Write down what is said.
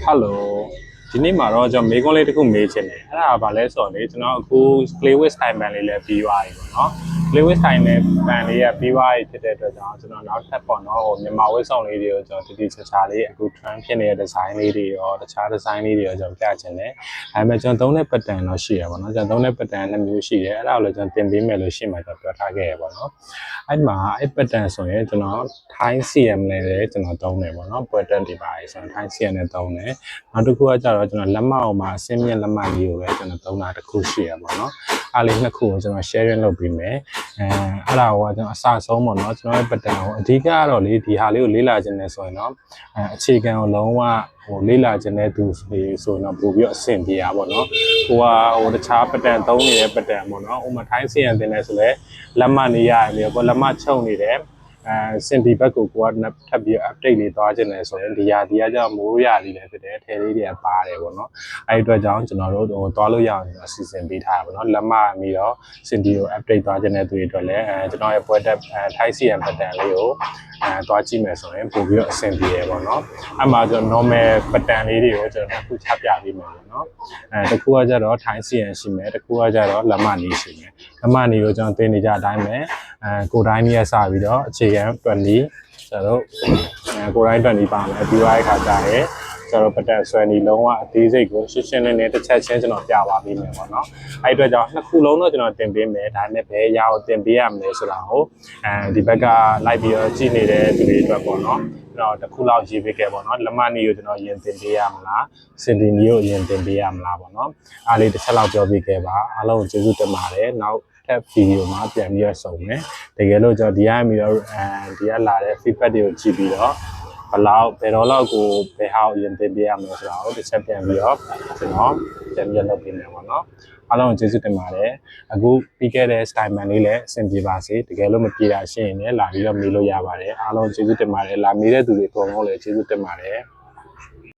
Hello ဒီနေ့မှာတော့ကျွန်တော်မေးခွန်းလေးတစ်ခုမေးချင်တယ်အဲ့ဒါကဘာလဲဆိုတော့လေကျွန်တော်အခု play with time ban လေးလည်းပြီးသွားပြီပေါ့နော် play with time နဲ့ ban လေးကပြီးသွားပြီဖြစ်တဲ့အတွက်ကြောင့်ကျွန်တော်နောက်ထပ်ပေါ့နော်ဟိုမြန်မာဝက်ဆောင်လေးတွေကိုကျွန်တော်တတိချာချာလေးအခု trend ဖြစ်နေတဲ့ design လေးတွေရောတခြား design လေးတွေရောကျွန်တော်ပြချင်တယ်ဒါပေမဲ့ကျွန်တော်သုံးတဲ့ pattern တော့ရှိရပါတော့ကျွန်တော်သုံးတဲ့ pattern 2မျိုးရှိတယ်အဲ့ဒါကိုလည်းကျွန်တော်တင်ပေးမယ်လို့ရှင်းမှာကျွန်တော်ပြောထားခဲ့ရပါတော့အဲ့မှာအဲ့ pattern ဆိုရင်ကျွန်တော် Thai CM နဲ့လည်းကျွန်တော်သုံးတယ်ပေါ့နော် pattern တွေပါဆိုရင် Thai CM နဲ့သုံးတယ်နောက်တစ်ခုကကျတော့ကျွန်တော်လက်မအောင်မှာအစင်းမြင့်လက်မလေးကိုပဲကျွန်တော်သုံးတာတစ်ခုရှိရပါတော့အားလေးနှစ်ခုကိုကျွန်တော် sharing လုပ်ပြီးမယ်အဲ့ဒါကိုကျွန်တော်အစဆုံးပေါ့နော်ကျွန်တော်ရဲ့ pattern ကိုအဓိကကတော့လေဒီဟာလေးကိုလေ့လာခြင်းနဲ့ဆိုရင်တော့အခြေခံကိုလုံးဝဟိုလေ့လာခြင်းနဲ့သူဆိုရင်တော့ပို့ပြီးအဆင်ပြေတာပေါ့နော်ဟိုတခြား pattern သုံးနေတဲ့ pattern ပေါ့နော်ဥပမာ Thai CM တင်နေဆိုလဲလက်မနေရတယ်ပေါ့လက်မချုပ်နေတယ်စင်တီဘက်ကိုကထပ်ပြီး update လေးသွားခြင်းလဲဆိုရင်ဒီရာဒီကကြောင့်မိုးရာလေးလည်းဖြစ်တယ်ထဲလေးတွေကပါတယ်ပေါ့နော်အဲ့ဒီအတွက်ကြောင့်ကျွန်တော်တို့ဟိုသွားလို့ရအောင်ကျွန်တော်စီစဉ်ပေးထားတာပေါ့နော်လက်မပြီးတော့စင်တီကို update သွားခြင်းတဲ့သူတွေအတွက်လည်းကျွန်တော်ရဲ့ပွဲတက် Thai CM pattern လေးကိုသွားကြည့်မယ်ဆိုရင်ပို့ပြီးတော့အဆင်ပြေရပေါ့နော်အဲ့မှာကျွန်တော် normal pattern လေးတွေကိုကျွန်တော်တစ်ခုချပြပေးမယ်ပေါ့နော်တစ်ခုကကျတော့ Thai CM ရှိမယ်တစ်ခုကကျတော့လက်မနေရှိမယ်လက်မနေကိုကျွန်တော်သင်နေကြအတိုင်းပဲကိုတိုင်းကြီးရစပြီးတော့အခြေခံ20ကျွန်တော်ကိုတိုင်း20ပါမယ်ပြီးသွားတဲ့ခါကျရင်ကျွန်တော်ပတ်သက်ဆွဲနေလုံးဝအသေးစိတ်ကိုရှင်းရှင်းလင်းလင်းတစ်ချက်ချင်းကျွန်တော်ပြပါပေးမယ်ပေါ့နော်အဲ့အတွက်ကြောင့်နှစ်ခုလုံးတော့ကျွန်တော်တင်ပေးမယ်ဒါနဲ့ဘယ်အရာကိုတင်ပေးရမလဲဆိုတာကိုဒီဘက်ကလိုက်ပြီးတော့ကြည့်နေတဲ့သူတွေအတွက်ပေါ့နော်ကျွန်တော်တစ်ခုလောက်ရေးပေးခဲ့ပေါ့နော်လက်မနီကိုကျွန်တော်ရင်တင်ပေးရမလားစင်တီနီကိုရင်တင်ပေးရမလားပေါ့နော်အားလေးတစ်ချက်လောက်ပြောပေးခဲ့ပါအားလုံးကိုကျေးဇူးတင်ပါတယ်နောက်ဗီဒီယိုမှာပြန်ပြီးတော့ဆုံမယ်တကယ်လို့ကျွန်တော်ဒီကပြီးတော့ဒီကလာတဲ့ feedback တွေကိုကြည့်ပြီးတော့ဘယ်တော့လောက်ကိုဘယ်ဟာကိုရင်တင်ပေးရမလဲဆိုတာကိုတစ်ချက်ပြန်ပြီးတော့ကျွန်တော်ပြန်ပြီးလုပ်ပေးမယ်ပေါ့နော်အားလုံးကိုကျေးဇူးတင်ပါတယ်အခုပြီးခဲ့တဲ့ style man လေးလည်းအဆင်ပြေပါစေတကယ်လို့မပြေတာရှိရင်လည်းလာပြီးတော့မေးလို့ရပါတယ်အားလုံးကျေးဇူးတင်ပါတယ်လာမေးတဲ့သူတွေအကုန်လုံးလည်းကျေးဇူးတင်ပါတယ်